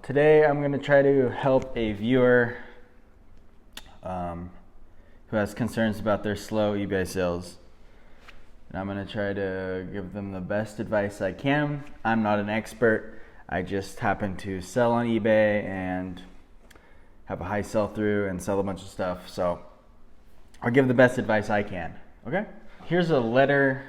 Today I'm going to try to help a viewer who has concerns about their slow eBay sales. And I'm going to try to give them the best advice I can. I'm not an expert. I just happen to sell on eBay and have a high sell-through and sell a bunch of stuff. So I'll give the best advice I can, okay? Here's a letter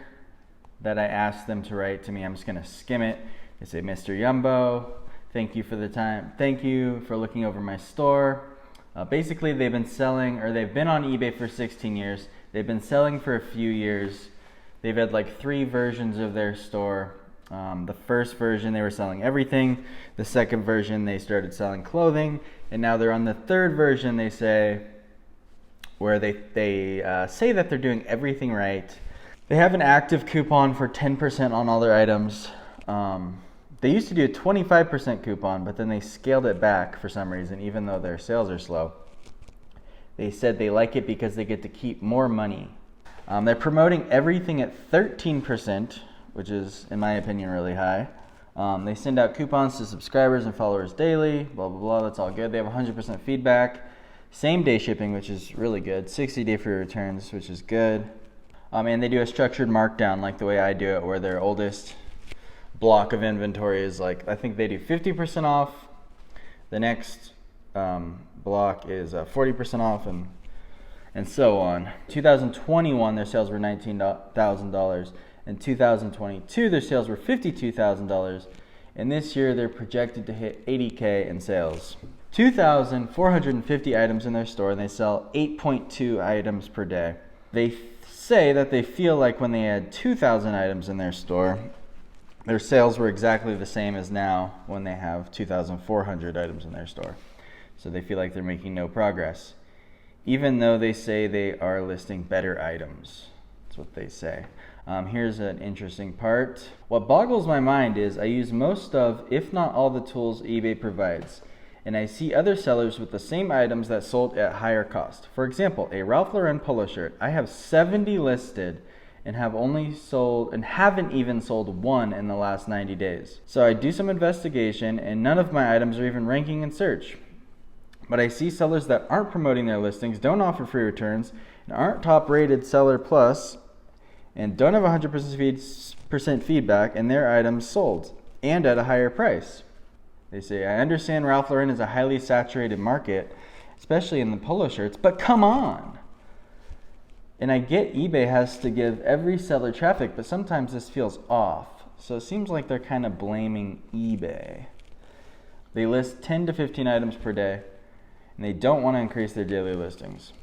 that I asked them to write to me. I'm just going to skim it. They say, Mr. Yumbo, thank you for the time. Thank you for looking over my store. Basically, they've been on eBay for 16 years. They've been selling for a few years. They've had like 3 versions of their store. The first version, they were selling everything. The second version, they started selling clothing. And now they're on the third version, they say, where they say that they're doing everything right. They have an active coupon for 10% on all their items. They used to do a 25% coupon, but then they scaled it back for some reason, even though their sales are slow. They said they like it because they get to keep more money. They're promoting everything at 13%, which is, in my opinion, really high. They send out coupons to subscribers and followers daily, blah, blah, blah. That's all good. They have 100% feedback. Same day shipping, which is really good. 60-day free returns, which is good. And they do a structured markdown like the way I do it, where their oldest block of inventory is like, I think they do 50% off. The next block is 40% off, and so on. 2021, their sales were $19,000. In 2022, their sales were $52,000. And this year, they're projected to hit $80K in sales. 2,450 items in their store, and they sell 8.2 items per day. They say that they feel like when they had 2,000 items in their store, their sales were exactly the same as now when they have 2,400 items in their store. So they feel like they're making no progress, even though they say they are listing better items. That's what they say. Here's an interesting part. What boggles my mind is I use most of, if not all, the tools eBay provides, and I see other sellers with the same items that sold at higher cost. For example, a Ralph Lauren polo shirt. I have 70 listed and haven't even sold one in the last 90 days. So I do some investigation, and none of my items are even ranking in search. But I see sellers that aren't promoting their listings, don't offer free returns, and aren't top rated seller plus, and don't have 100% feedback, and their items sold, and at a higher price. They say, I understand Ralph Lauren is a highly saturated market, especially in the polo shirts, but come on. And I get eBay has to give every seller traffic, but sometimes this feels off. So it seems like they're kind of blaming eBay. They list 10 to 15 items per day, and they don't want to increase their daily listings.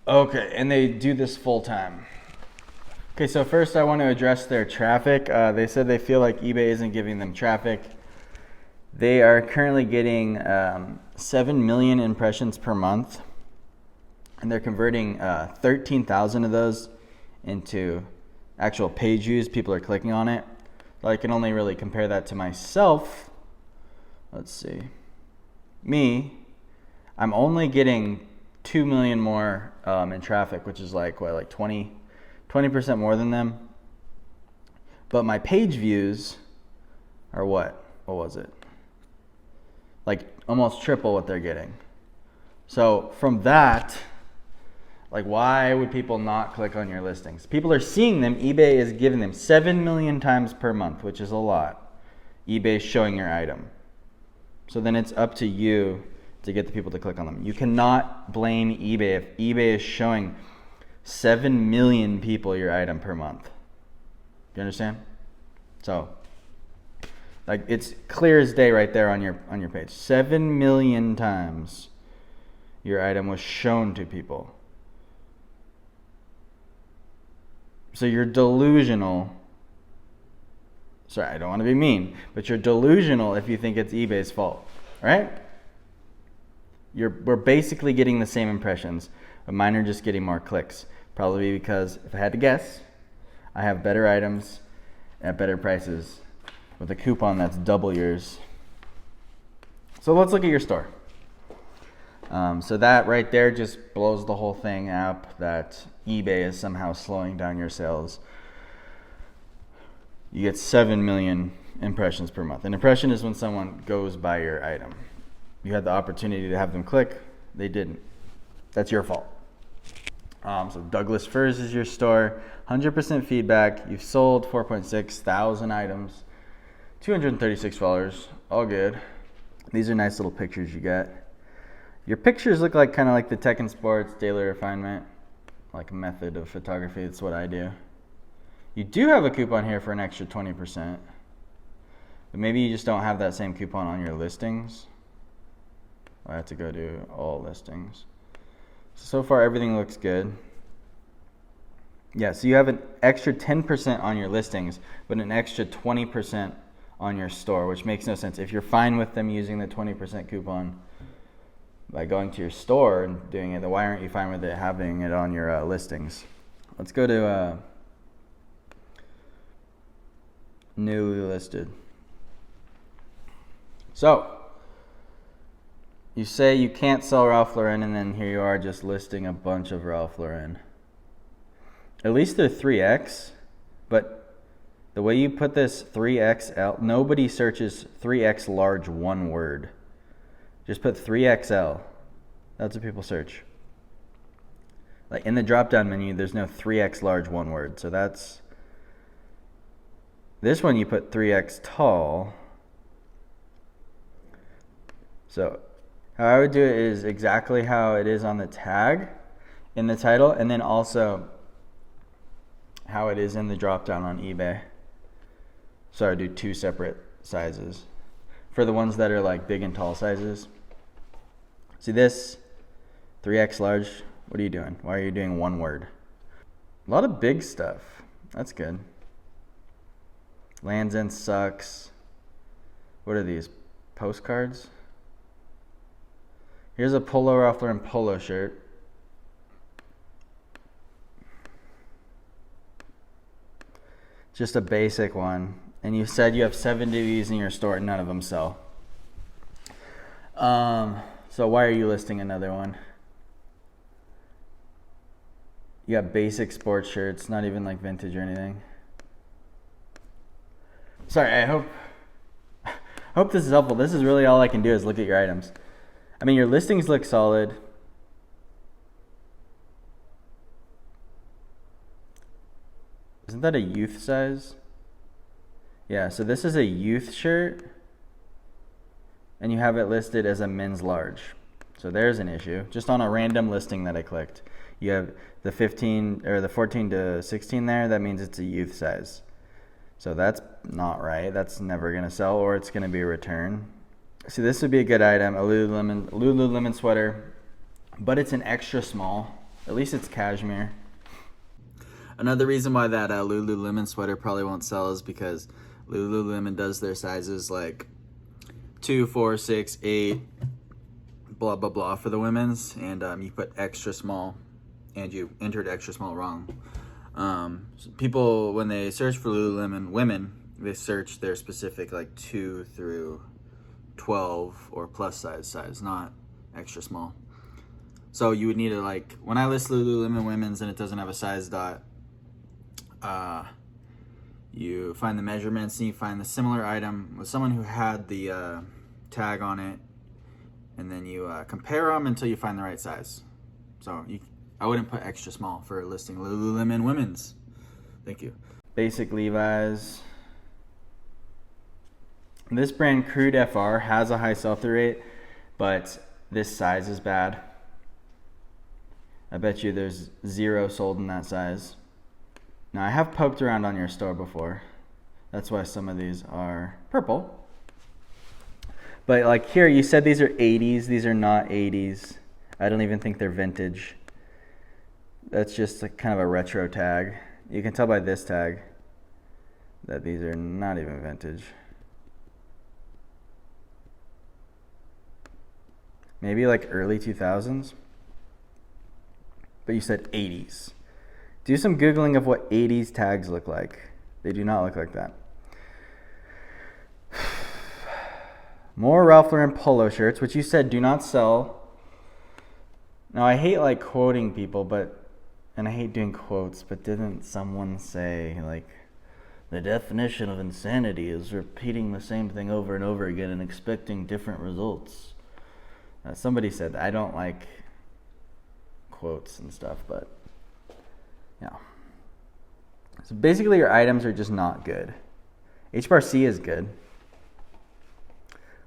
Okay, and they do this full time. Okay, so first I want to address their traffic. They said they feel like eBay isn't giving them traffic. They are currently getting 7 million impressions per month. And they're converting 13,000 of those into actual page views. People are clicking on it. So I can only really compare that to myself. Let's see. I'm only getting 2 million more in traffic, which is like 20% more than them. But my page views are what? What was it? Like almost triple what they're getting. So from that, like, why would people not click on your listings? People are seeing them. eBay is giving them 7 million times per month, which is a lot. eBay is showing your item. So then it's up to you to get the people to click on them. You cannot blame eBay if eBay is showing 7 million people your item per month. Do you understand? So, like, it's clear as day right there on your page. 7 million times your item was shown to people. So you're delusional. Sorry, I don't want to be mean, but you're delusional if you think it's eBay's fault, right? We're basically getting the same impressions, but mine are just getting more clicks. Probably because, if I had to guess, I have better items at better prices with a coupon that's double yours. So let's look at your store. So that right there just blows the whole thing up, that eBay is somehow slowing down your sales. You get 7 million impressions per month. An impression is when someone goes by your item. You had the opportunity to have them click, they didn't. That's your fault. So Douglas Furs is your store. 100% feedback. You've sold 4.6 thousand items. $236. All good. These are nice little pictures you get. Your pictures look like kind of like the Tech and Sports Daily Refinement, like a method of photography. That's what I do. You do have a coupon here for an extra 20%. But maybe you just don't have that same coupon on your listings. I have to go to all listings. So far everything looks good. Yeah, so you have an extra 10% on your listings, but an extra 20% on your store, which makes no sense. If you're fine with them using the 20% coupon by going to your store and doing it, then why aren't you fine with it having it on your listings? Let's go to newly listed. So you say you can't sell Ralph Lauren, and then here you are just listing a bunch of Ralph Lauren. At least they're 3X, but the way you put this 3XL, nobody searches 3X large one word. Just put 3XL. That's what people search. Like in the drop-down menu, there's no 3X large one word. So that's, this one you put 3X tall. So how I would do it is exactly how it is on the tag in the title, and then also how it is in the drop down on eBay. So I do two separate sizes. For the ones that are like big and tall sizes. See this? 3X large. What are you doing? Why are you doing one word? A lot of big stuff. That's good. Lands End sucks. What are these? Postcards? Here's a Polo Ralph Lauren polo shirt. Just a basic one. And you said you have 70 of these in your store and none of them sell. So why are you listing another one? You got basic sports shirts, not even like vintage or anything. Sorry, I hope this is helpful. This is really all I can do is look at your items. I mean, your listings look solid. Isn't that a youth size? Yeah, so this is a youth shirt, and you have it listed as a men's large. So there's an issue. Just on a random listing that I clicked. You have the 15 or the 14 to 16 there. That means it's a youth size. So that's not right. That's never going to sell, or it's going to be a return. See, this would be a good item, a Lululemon sweater, but it's an extra small. At least it's cashmere. Another reason why that Lululemon sweater probably won't sell is because Lululemon does their sizes like 2, 4, 6, 8, blah, blah, blah for the women's, and you put extra small, and you entered extra small wrong. So people, when they search for Lululemon women, they search their specific like 2 through 12 or plus size, not extra small. So you would need to, like, when I list Lululemon women's and it doesn't have a size dot, you find the measurements and you find the similar item with someone who had the tag on it, and then you compare them until you find the right size. So I wouldn't put extra small for listing Lululemon women's. Thank you. Basic Levi's. This brand, Crude FR, has a high sell-through rate, but this size is bad. I bet you there's 0 sold in that size. Now, I have poked around on your store before. That's why some of these are purple. But like here, you said these are 80s. These are not 80s. I don't even think they're vintage. That's just a kind of a retro tag. You can tell by this tag that these are not even vintage. Maybe like early 2000s. But you said 80s. Do some Googling of what 80s tags look like. They do not look like that. More Ralph Lauren polo shirts, which you said do not sell. Now, I hate like quoting people, and I hate doing quotes, but didn't someone say like The definition of insanity is repeating the same thing over and over again and expecting different results. Somebody said that. I don't like quotes and stuff, but yeah. So basically your items are just not good. H bar C is good.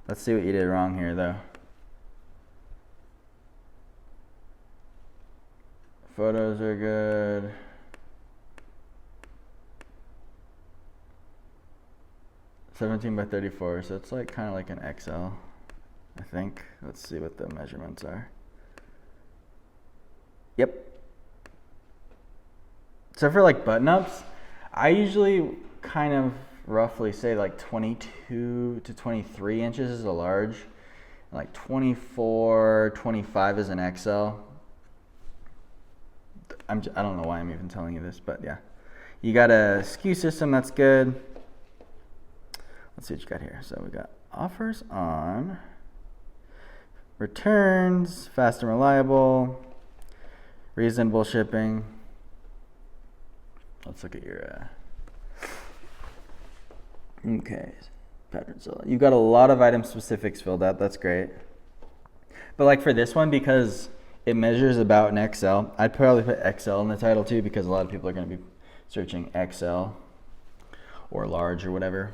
Let's see what you did wrong here though. Photos are good. $17 by $34, so it's like kind of like an XL, I think. Let's see what the measurements are. Yep. So for like button-ups, I usually kind of roughly say like 22 to 23 inches is a large, like 24, 25 is an XL. I don't know why I'm even telling you this, but yeah. You got a SKU system, that's good. Let's see what you got here. So we got offers on, returns, fast and reliable, reasonable shipping. Let's look at your, okay, pattern solo. You've got a lot of item specifics filled out. That's great. But like for this one, because it measures about an XL, I'd probably put XL in the title too, because a lot of people are going to be searching XL or large or whatever.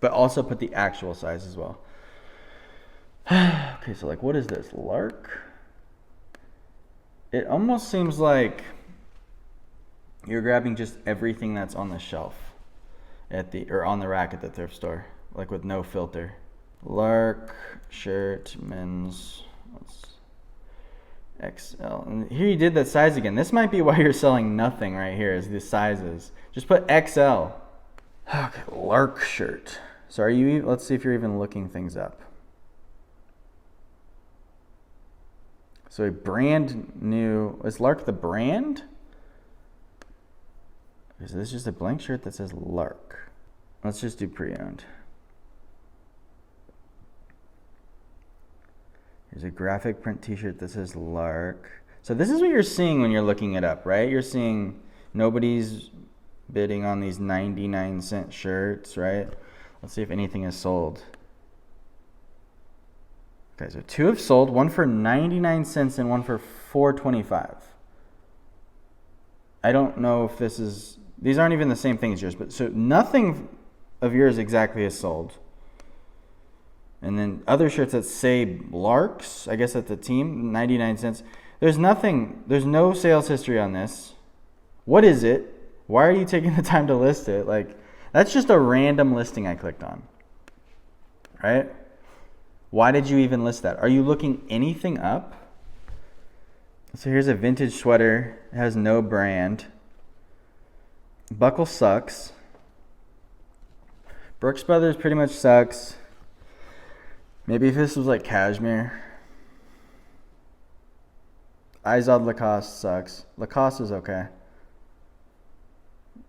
But also put the actual size as well. Okay, so like what is this? Lark? It almost seems like you're grabbing just everything that's on the shelf or on the rack at the thrift store, like with no filter. Lark shirt, men's, XL. And here you did that size again. This might be why you're selling nothing right here, is the sizes. Just put XL. Okay, Lark shirt. So let's see if you're even looking things up. So a brand new, is Lark the brand? So this is just a blank shirt that says Lark. Let's just do pre-owned. Here's a graphic print t-shirt that says Lark. So this is what you're seeing when you're looking it up, right? You're seeing nobody's bidding on these 99-cent shirts, right? Let's see if anything is sold. Okay, so 2 have sold, one for 99 cents and one for $4.25. I don't know if these aren't even the same thing as yours, but so nothing of yours exactly is sold. And then other shirts that say Larks, I guess at the team, 99 cents. There's no sales history on this. What is it? Why are you taking the time to list it? Like, that's just a random listing I clicked on, right? Why did you even list that? Are you looking anything up? So here's a vintage sweater. It has no brand. Buckle sucks. Brooks Brothers pretty much sucks. Maybe if this was like cashmere. Izod Lacoste sucks. Lacoste is okay.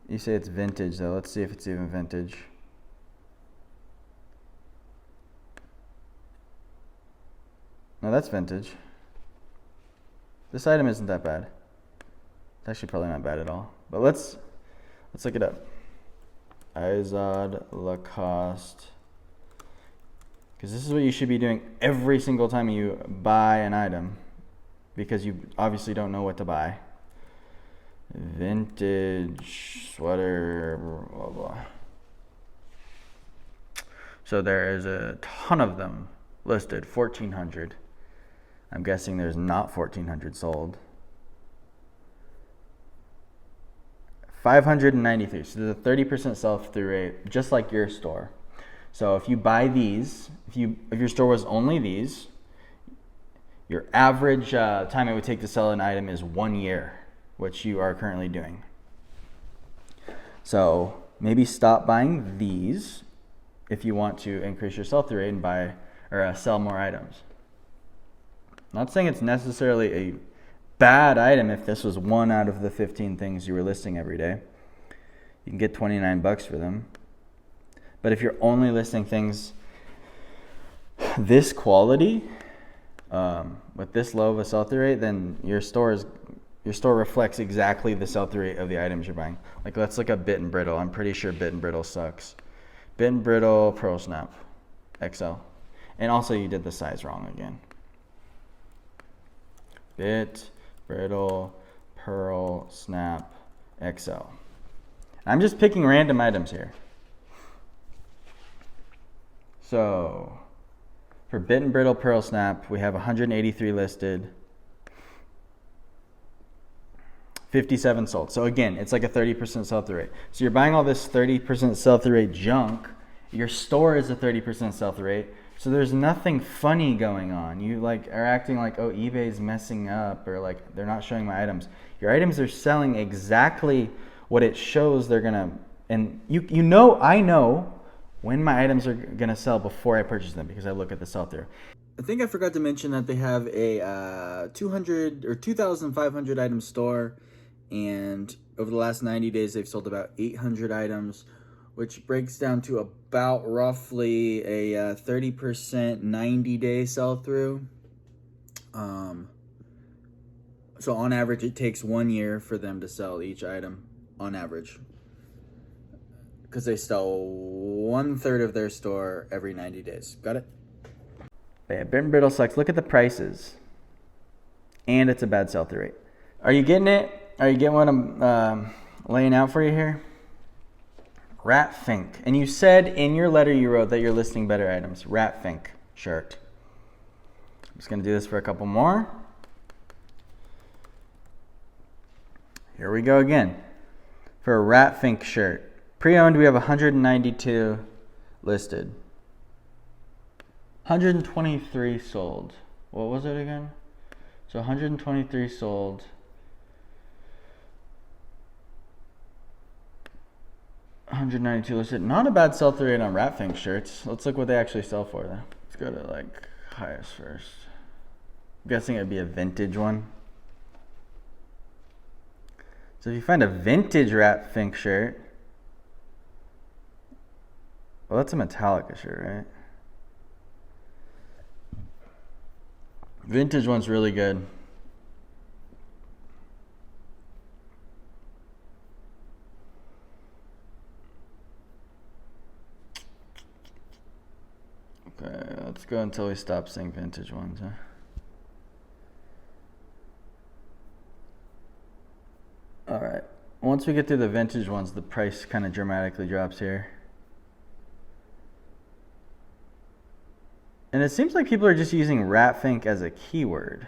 You say it's vintage though. Let's see if it's even vintage. No, that's vintage. This item isn't that bad. It's actually probably not bad at all. But let's look it up. Izod Lacoste. Because this is what you should be doing every single time you buy an item. Because you obviously don't know what to buy. Vintage sweater, blah, blah. So there is a ton of them listed, 1,400. I'm guessing there's not 1,400 sold. 593. So there's a 30% sell-through rate, just like your store. So if you buy these, if your store was only these, your average time it would take to sell an item is 1 year, which you are currently doing. So maybe stop buying these if you want to increase your sell-through rate and buy or sell more items. Not saying it's necessarily a bad item if this was 1 out of the 15 things you were listing every day. You can get $29 for them. But if you're only listing things this quality, with this low of a sell-through rate, then your store is your store reflects exactly the sell-through rate of the items you're buying. Like, let's look up Bit and Brittle. I'm pretty sure Bit and Brittle sucks. Bit and Brittle Pearl Snap XL. And also you did the size wrong again. Bit, Brittle, Pearl, Snap, XL. I'm just picking random items here. So, for Bit and Brittle Pearl Snap, we have 183 listed. 57 sold. So again, it's like a 30% sell-through rate. So you're buying all this 30% sell-through rate junk. Your store is a 30% sell-through rate. So there's nothing funny going on. You like are acting like, oh, eBay's messing up, or like they're not showing my items. Your items are selling exactly what it shows they're gonna. And I know when my items are gonna sell before I purchase them because I look at the sell-through. I think I forgot to mention that they have a 200 or 2,500 item store, and over the last 90 days they've sold about 800 items, which breaks down to about roughly a 30% 90-day sell-through. So on average, it takes 1 year for them to sell each item, on average, because they sell 1/3 of their store every 90 days. Got it? Yeah, Bit and Brittle sucks. Look at the prices. And it's a bad sell-through rate. Are you getting it? Are you getting what I'm laying out for you here? Rat Fink. And you said in your letter you wrote that you're listing better items. Rat Fink shirt. I'm just going to do this for a couple more. Here we go again. For a Rat Fink shirt. Pre-owned, we have 192 listed. 123 sold. What was it again? So 123 sold. 192 listed. Not a bad sell-through rate on Rat Fink shirts. Let's look what they actually sell for though. Let's go to like highest first. I'm guessing it'd be a vintage one. So if you find a vintage Rat Fink shirt, well, that's a Metallica shirt, right? Vintage one's really good. Okay, let's go until we stop seeing vintage ones, huh? Alright, once we get through the vintage ones, the price kind of dramatically drops here. And it seems like people are just using Rat Fink as a keyword.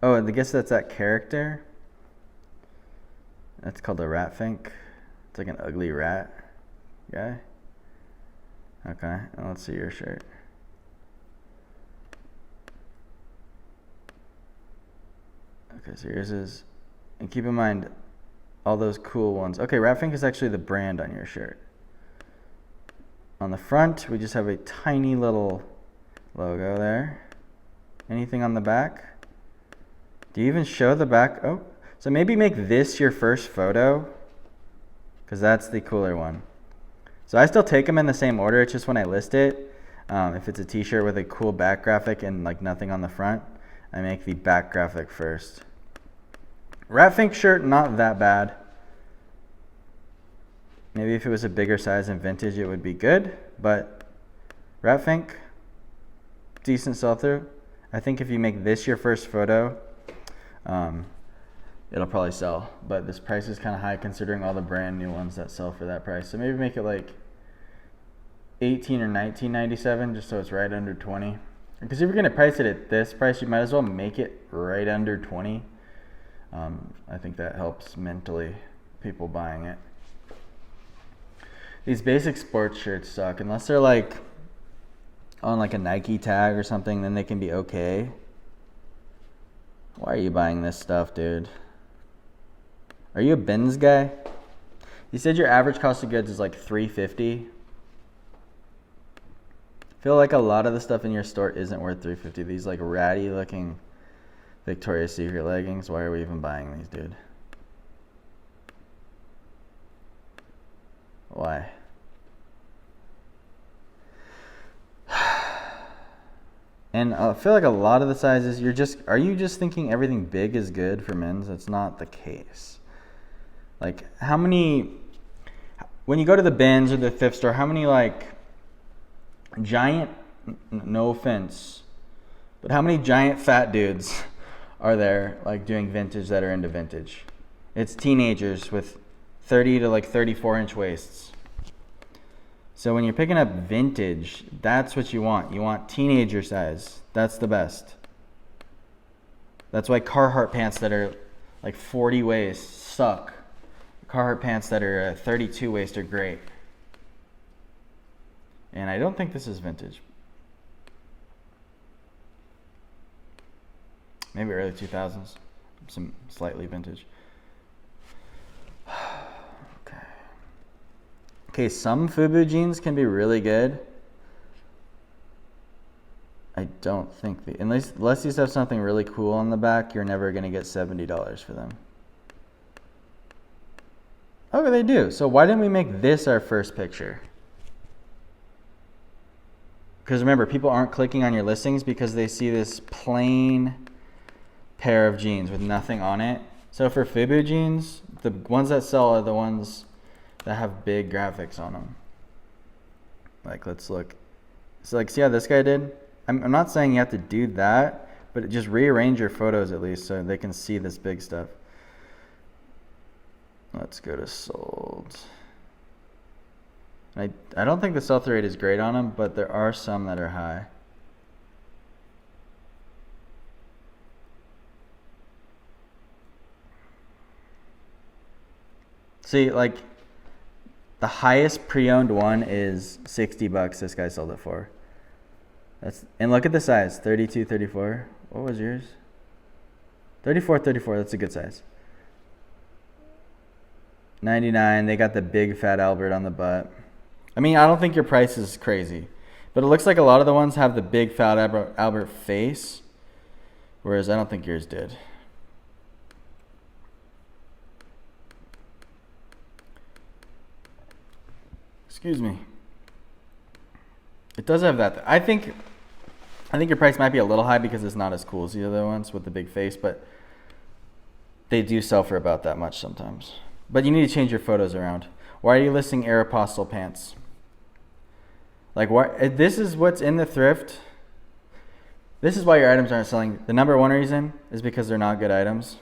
Oh, and I guess that's that character. That's called a Rat Fink. It's like an ugly rat guy. Okay, and let's see your shirt. Okay, so yours is, and keep in mind all those cool ones. Okay, Rat Fink is actually the brand on your shirt. On the front, we just have a tiny little logo there. Anything on the back? Do you even show the back? Oh, so maybe make this your first photo, because that's the cooler one. So I still take them in the same order. It's just when I list it, if it's a t-shirt with a cool back graphic and like nothing on the front, I make the back graphic first. Rat Fink shirt, not that bad. Maybe if it was a bigger size and vintage, it would be good, but Rat Fink, decent sell-through. I think if you make this your first photo, it'll probably sell. But this price is kind of high considering all the brand new ones that sell for that price. So maybe make it like $18 or $19.97, just so it's right under 20. Because if you're gonna price it at this price, you might as well make it right under 20. I think that helps mentally people buying it. These basic sports shirts suck unless they're like on like a Nike tag or something, then they can be okay. Why are you buying this stuff, dude? Are you a Benz guy? You said your average cost of goods is like $350. I feel like a lot of the stuff in your store isn't worth $350. These like ratty looking Victoria's Secret leggings. Why are we even buying these, dude? Why? And I feel like a lot of the sizes, are you just thinking everything big is good for men's? That's not the case. Like, when you go to the bins or the thrift store, how many like giant, no offense, but how many giant fat dudes are there like doing vintage that are into vintage? It's teenagers with 30 to like 34-inch waists. So when you're picking up vintage, that's what you want. You want teenager size. That's the best. That's why Carhartt pants that are like 40 waist suck. Carhartt pants that are 32 waist are great. And I don't think this is vintage. Maybe early 2000s. Some slightly vintage. Okay, some FUBU jeans can be really good. I don't think unless these have something really cool on the back, you're never gonna get $70 for them. Oh, they do. So why didn't we make this our first picture? Because remember, people aren't clicking on your listings because they see this plain pair of jeans with nothing on it. So for FUBU jeans, the ones that sell are the ones that have big graphics on them. Like, let's look. So like, see how this guy did? I'm not saying you have to do that, but just rearrange your photos at least so they can see this big stuff. Let's go to sold. I don't think the sell-through rate is great on them, but there are some that are high. See, like, the highest pre-owned one is $60. This guy sold it for. And look at the size, 32, 34. What was yours? 34, 34. That's a good size. 99. They got the big fat Albert on the butt. I mean, I don't think your price is crazy, but it looks like a lot of the ones have the big fat Albert face, whereas I don't think yours did. Excuse me. It does have that. I think your price might be a little high because it's not as cool as the other ones with the big face, but they do sell for about that much sometimes. But you need to change your photos around. Why are you listing Aeropostale pants? Like, what? This is what's in the thrift. This is why your items aren't selling. The number one reason is because they're not good items.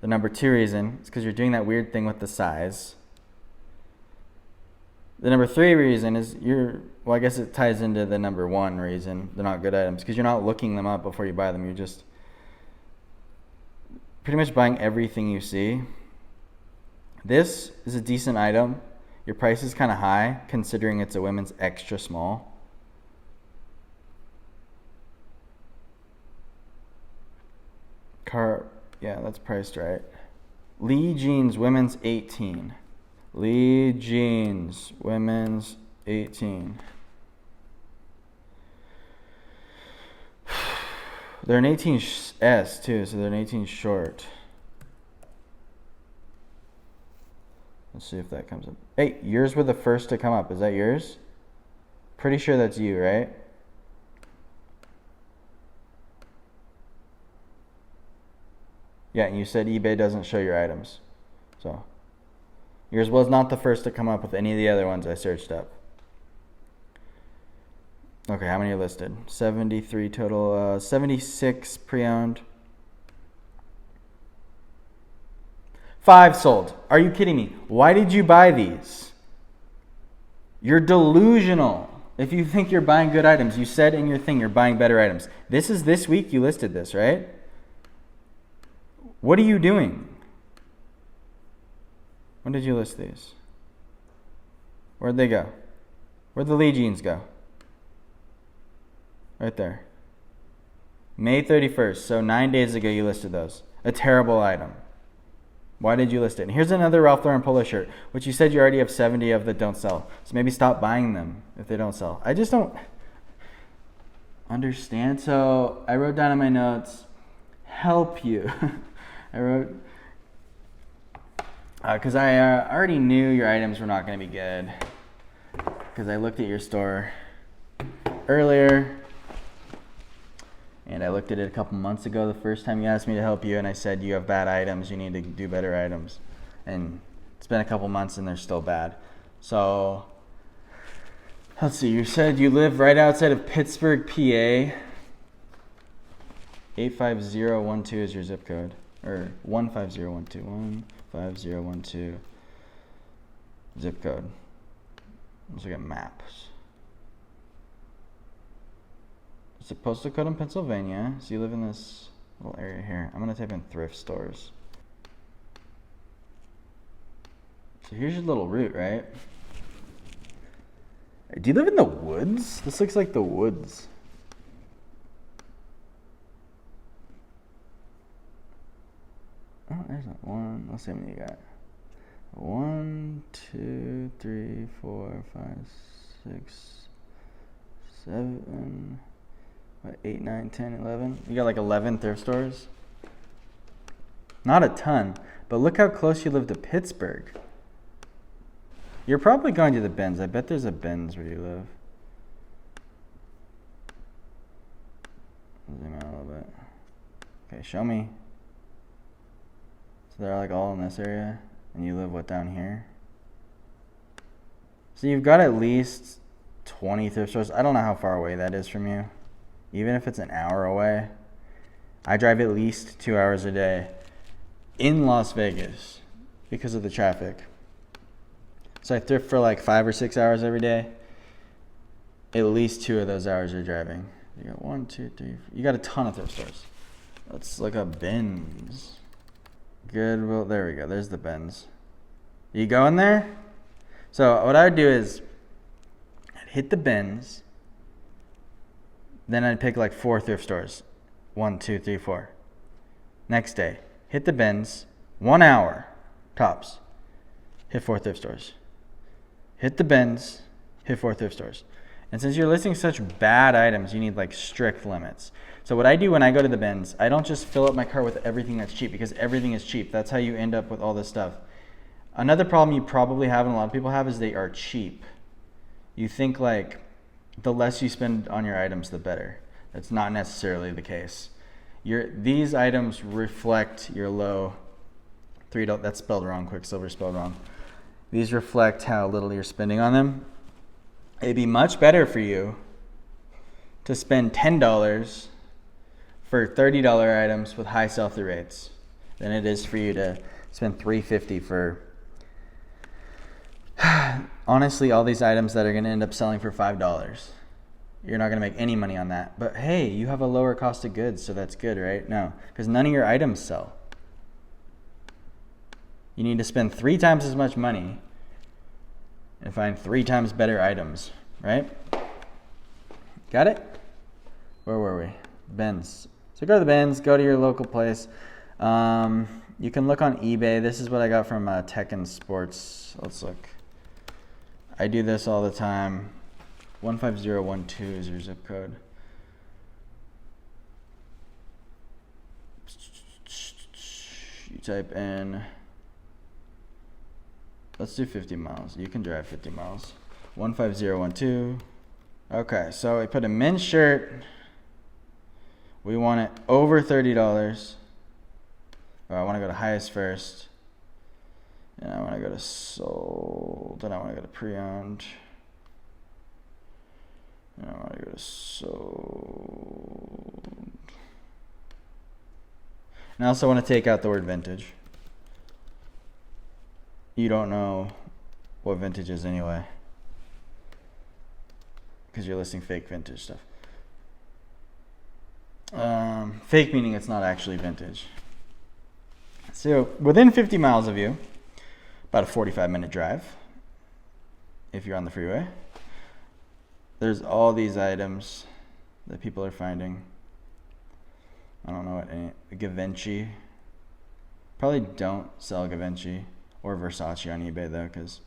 The number two reason is because you're doing that weird thing with the size. The number three reason is well, I guess it ties into the number one reason they're not good items, because you're not looking them up before you buy them. You're just pretty much buying everything you see. This is a decent item. Your price is kind of high considering it's a women's extra small. Yeah, that's priced right. Lee Jeans, women's 18. Lee Jeans, women's 18. They're an 18S too, so they're an 18 short. Let's see if that comes up. Hey, yours were the first to come up. Is that yours? Pretty sure that's you, right? Yeah, and you said eBay doesn't show your items. So yours was not the first to come up with any of the other ones I searched up. Okay, how many are listed? 73 total, 76 pre-owned. 5 sold. Are you kidding me? Why did you buy these? You're delusional. If you think you're buying good items, you said in your thing you're buying better items. This is this week you listed this, right? What are you doing? When did you list these? Where'd they go? Where'd the Lee jeans go? Right there. May 31st, so 9 days ago you listed those. A terrible item. Why did you list it? And here's another Ralph Lauren polo shirt, which you said you already have 70 of that don't sell. So maybe stop buying them if they don't sell. I just don't understand. So I wrote down in my notes, help you. I wrote, because I already knew your items were not going to be good. Because I looked at your store earlier. and I looked at it a couple months ago, the first time you asked me to help you, and I said you have bad items, you need to do better items. And it's been a couple months and they're still bad. So let's see, you said you live right outside of Pittsburgh, PA. 85012 is your zip code, or 15012. 15012 zip code. Let's look at maps. It's a postal code in Pennsylvania, so you live in this little area here. I'm gonna type in thrift stores. So here's your little route, right? Do you live in the woods? This looks like the woods. Oh, there's not one. Let's see how many you got. 1, 2, 3, 4, 5, 6, 7, 8, 9, 10, 11. You got like 11 thrift stores? Not a ton, but look how close you live to Pittsburgh. You're probably going to the Benz. I bet there's a Benz where you live. Zoom out a little bit. Okay, show me. So they're like all in this area, and you live what, down here? So you've got at least 20 thrift stores. I don't know how far away that is from you. Even if it's an hour away. I drive at least 2 hours a day in Las Vegas because of the traffic. So I thrift for like 5 or 6 hours every day. At least 2 of those hours you're driving. You got 1, 2, 3, 4. You got a ton of thrift stores. Let's look up Benz. Goodwill. There we go. There's the Benz. You go in there? So what I would do is I'd hit the Benz. Then I'd pick like 4 thrift stores. 1, 2, 3, 4. Next day, hit the Benz. 1 hour tops. Hit 4 thrift stores. Hit the Benz, hit 4 thrift stores. And since you're listing such bad items, you need like strict limits. So what I do when I go to the Benz, I don't just fill up my car with everything that's cheap, because everything is cheap. That's how you end up with all this stuff. Another problem you probably have, and a lot of people have, is they are cheap. You think like the less you spend on your items, the better. That's not necessarily the case. These items reflect your low $3. That's spelled wrong. Quicksilver spelled wrong. These reflect how little you're spending on them. It'd be much better for you to spend $10 for $30 items with high sell-through rates than it is for you to spend $350 for honestly all these items that are going to end up selling for $5. You're not going to make any money on that. But hey, you have a lower cost of goods, so that's good, right? No, because none of your items sell. You need to spend 3 times as much money and find 3 times better items, right? Got it? Where were we? Benz. So go to the Benz, go to your local place. You can look on eBay. This is what I got from Tech and Sports. Let's look. I do this all the time. 15012 is your zip code. You type in, let's do 50 miles. You can drive 50 miles. 15012. Okay, so we put a men's shirt. We want it over $30. Oh, I want to go to highest first. And I want to go to sold. And I want to go to pre-owned. And I want to go to sold. And I also want to take out the word vintage. You don't know what vintage is anyway, because you're listing fake vintage stuff. Fake meaning it's not actually vintage. So within 50 miles of you, about a 45-minute drive, if you're on the freeway, there's all these items that people are finding. I don't know what any, Givenchy. Probably don't sell Givenchy or Versace on eBay though, because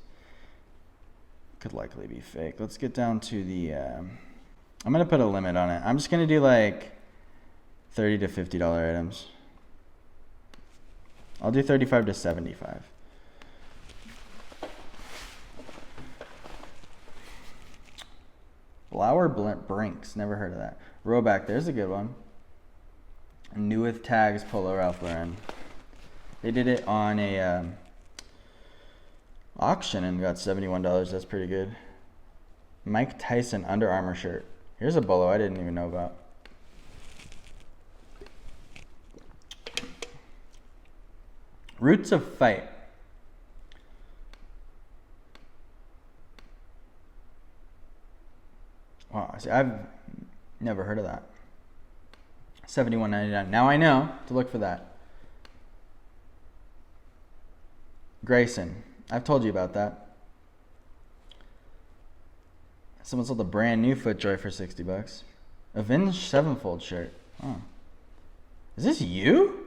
it could likely be fake. Let's get down to the, I'm going to put a limit on it. I'm just going to do like $30 to $50 items. I'll do 35 to 75. Flower Brinks, never heard of that. Roback, there's a good one. New with tags Polo Ralph Lauren. They did it on a auction and got $71. That's pretty good. Mike Tyson Under Armour shirt. Here's a bolo I didn't even know about. Roots of Fight. Wow, see, I've never heard of that. $71.99. Now I know to look for that. Grayson. I've told you about that. Someone sold a brand new FootJoy for $60. Avenged Sevenfold shirt. Oh. Is this you?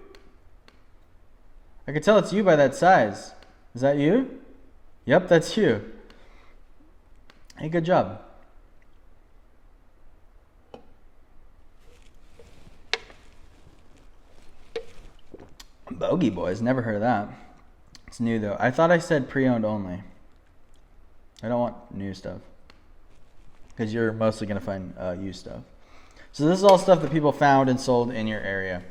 I could tell it's you by that size. Is that you? Yep, that's you. Hey, good job. Bogey Boys, never heard of that. It's new though. I thought I said pre-owned only. I don't want new stuff. Because you're mostly going to find used stuff. So this is all stuff that people found and sold in your area.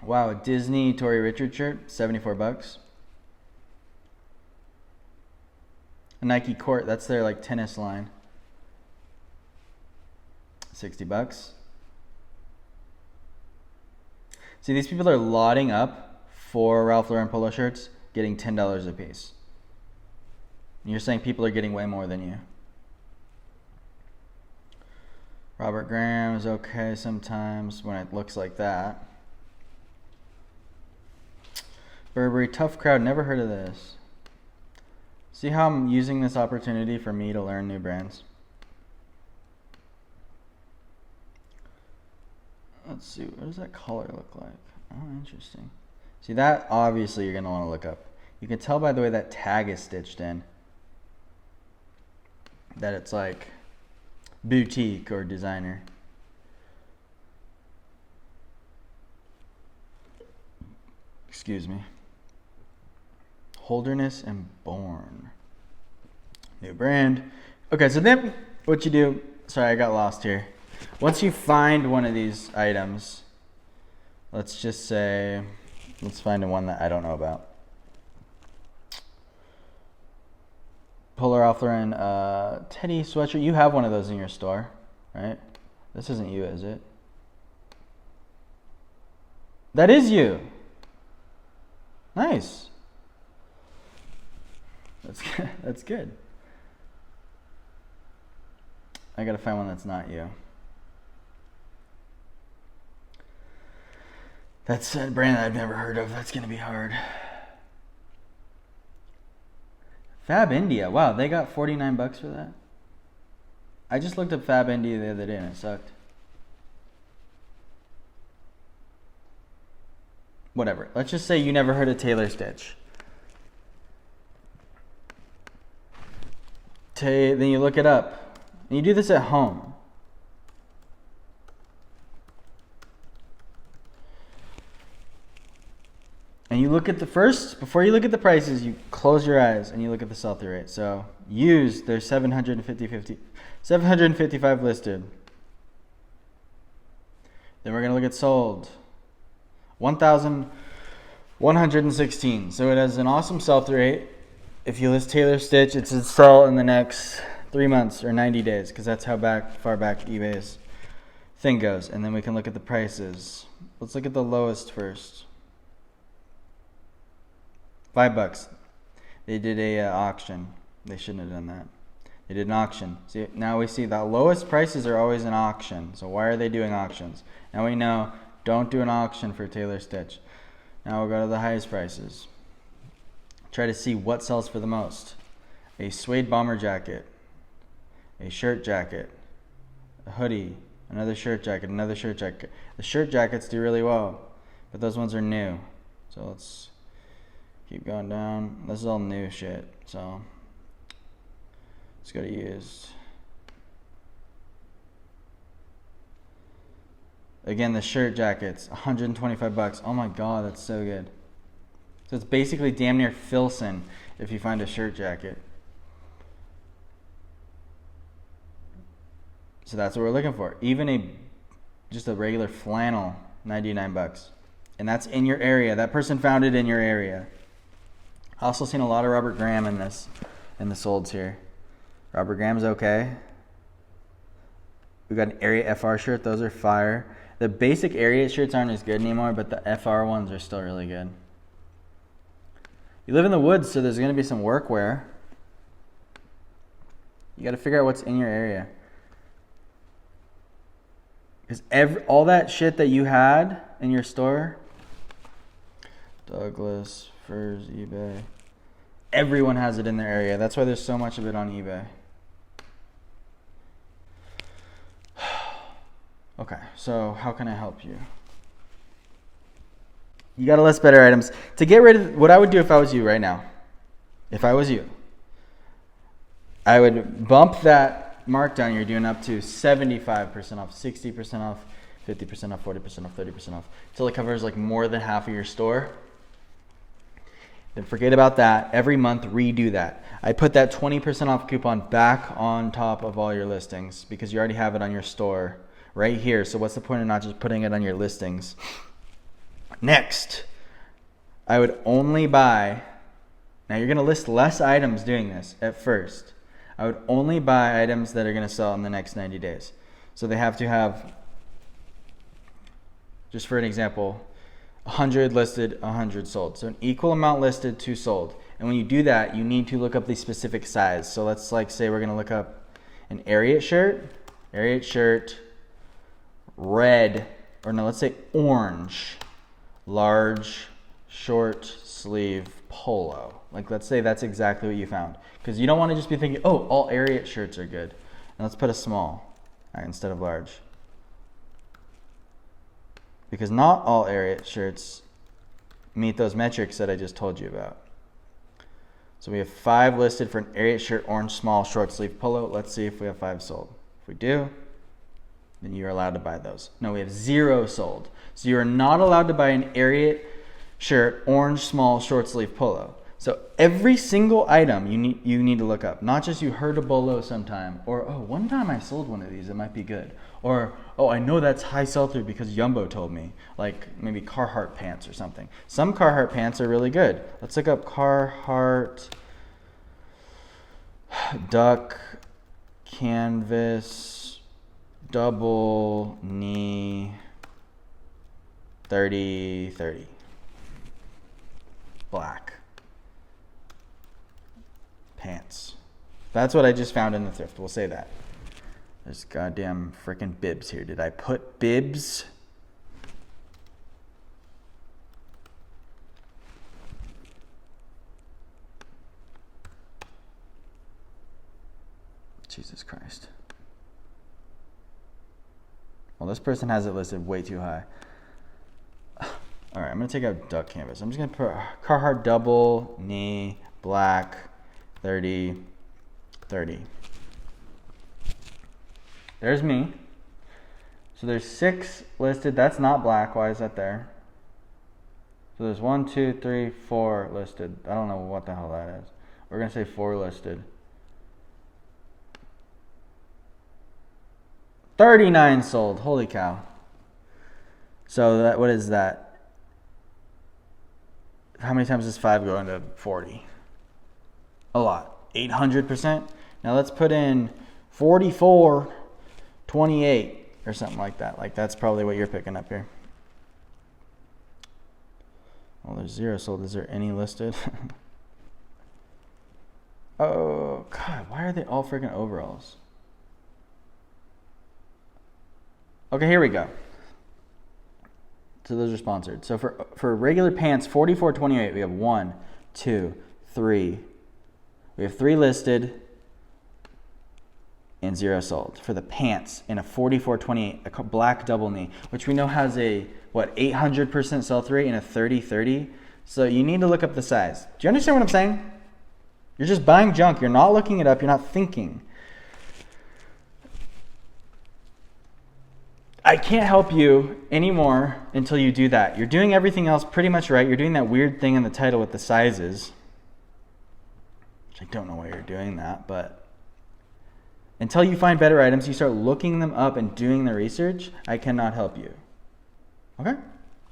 Wow, a Disney Tori Richard shirt, $74. A Nike Court, that's their like tennis line. $60. See, these people are lotting up 4 Ralph Lauren polo shirts, getting $10 a piece. And you're saying people are getting way more than you. Robert Graham is okay sometimes when it looks like that. Burberry Tough Crowd, never heard of this. See how I'm using this opportunity for me to learn new brands? Let's see, what does that collar look like? Oh, interesting. See, that obviously you're going to want to look up. You can tell by the way that tag is stitched in that it's like boutique or designer. Excuse me. Holderness and Born. New brand. Okay, so then what you do, sorry, I got lost here. Once you find one of these items, let's just say, let's find one that I don't know about. Polo Ralph Lauren Teddy sweatshirt. You have one of those in your store, right? This isn't you, is it? That is you. Nice. That's good. I gotta find one that's not you. That's a brand that I've never heard of. That's gonna be hard. Fab India. Wow, they got $49 for that? I just looked up Fab India the other day and it sucked. Whatever. Let's just say you never heard of Taylor Stitch. Then you look it up. And you do this at home. And you look at the first, before you look at the prices, you close your eyes and you look at the sell-through rate. So used, there's 755 listed. Then we're going to look at sold. 1,116. So it has an awesome sell-through rate. If you list Taylor Stitch, it's a sell in the next 3 months or 90 days because that's how far back eBay's thing goes. And then we can look at the prices. Let's look at the lowest first. $5. They did a auction. They shouldn't have done that. They did an auction. See, now we see the lowest prices are always an auction. So why are they doing auctions? Now we know, don't do an auction for Taylor Stitch. Now we'll go to the highest prices. Try to see what sells for the most. A suede bomber jacket, a shirt jacket, a hoodie, another shirt jacket, another shirt jacket. The shirt jackets do really well, but those ones are new. So let's keep going down. This is all new shit. So let's go to used. Again, the shirt jackets, $125. Oh my god, that's so good. So it's basically damn near Filson if you find a shirt jacket. So that's what we're looking for. Even a just a regular flannel, 99 bucks. And that's in your area. That person found it in your area. I also seen a lot of Robert Graham in the solds here. Robert Graham's okay. We got an Area FR shirt. Those are fire. The basic Area shirts aren't as good anymore, but the FR ones are still really good. You live in the woods, so there's going to be some workwear. You got to figure out what's in your area. Because all that shit that you had in your store, Douglas, Furs, eBay, everyone has it in their area. That's why there's so much of it on eBay. Okay, so how can I help you? You got to list better items. To get rid of, what I would do if I was you right now, if I was you, I would bump that markdown you're doing up to 75% off, 60% off, 50% off, 40% off, 30% off, until it covers like more than half of your store. Then forget about that. Every month, redo that. I put that 20% off coupon back on top of all your listings because you already have it on your store right here. So what's the point of not just putting it on your listings? Next, I would only buy, now you're going to list less items doing this at first. I would only buy items that are going to sell in the next 90 days. So they have to have, just for an example, 100 listed, 100 sold. So an equal amount listed, 2 sold. And when you do that, you need to look up the specific size. So let's like say we're going to look up an Ariat shirt, red, or no, let's say orange, large, short sleeve polo. Like let's say that's exactly what you found. Because you don't want to just be thinking, oh, all Ariat shirts are good. And let's put a small instead of large. Because not all Ariat shirts meet those metrics that I just told you about. So we have 5 listed for an Ariat shirt, orange, small, short sleeve polo. Let's see if we have 5 sold. If we do, then you're allowed to buy those. No, we have 0 sold. So you're not allowed to buy an Ariat shirt, orange, small, short sleeve polo. So every single item you need to look up. Not just you heard a bolo sometime, or oh, one time I sold one of these, it might be good. Or oh, I know that's high sell-through because Jumbo told me. Like maybe Carhartt pants or something. Some Carhartt pants are really good. Let's look up Carhartt duck canvas double knee 30 black pants. That's what I just found in the thrift. We'll say that. There's goddamn freaking bibs here. Did I put bibs? Jesus Christ. Well, this person has it listed way too high. All right, I'm going to take out duck canvas. I'm just going to put Carhartt double knee black 30. There's me. So there's 6 listed. That's not black. Why is that there? So there's 1, 2, 3, 4 listed. I don't know what the hell that is. We're going to say 4 listed. 39 sold. Holy cow. So that, what is that? How many times does 5 go into 40? A lot. 800%. Now let's put in 44, 28 or something like that. Like that's probably what you're picking up here. Well, there's 0 sold. Is there any listed? Oh, God. Why are they all freaking overalls? Okay, here we go. So those are sponsored. So for regular pants, 44.28, we have 1, 2, 3. We have 3 listed and 0 sold. For the pants in a 44.28, a black double knee, which we know has a, 800% sell-through rate and a 30-30. So you need to look up the size. Do you understand what I'm saying? You're just buying junk. You're not looking it up. You're not thinking. I can't help you anymore until you do that. You're doing everything else pretty much right. You're doing that weird thing in the title with the sizes. Which I don't know why you're doing that, but Until you find better items, you start looking them up and doing the research, I cannot help you. Okay?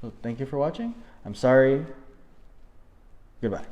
So thank you for watching. I'm sorry. Goodbye.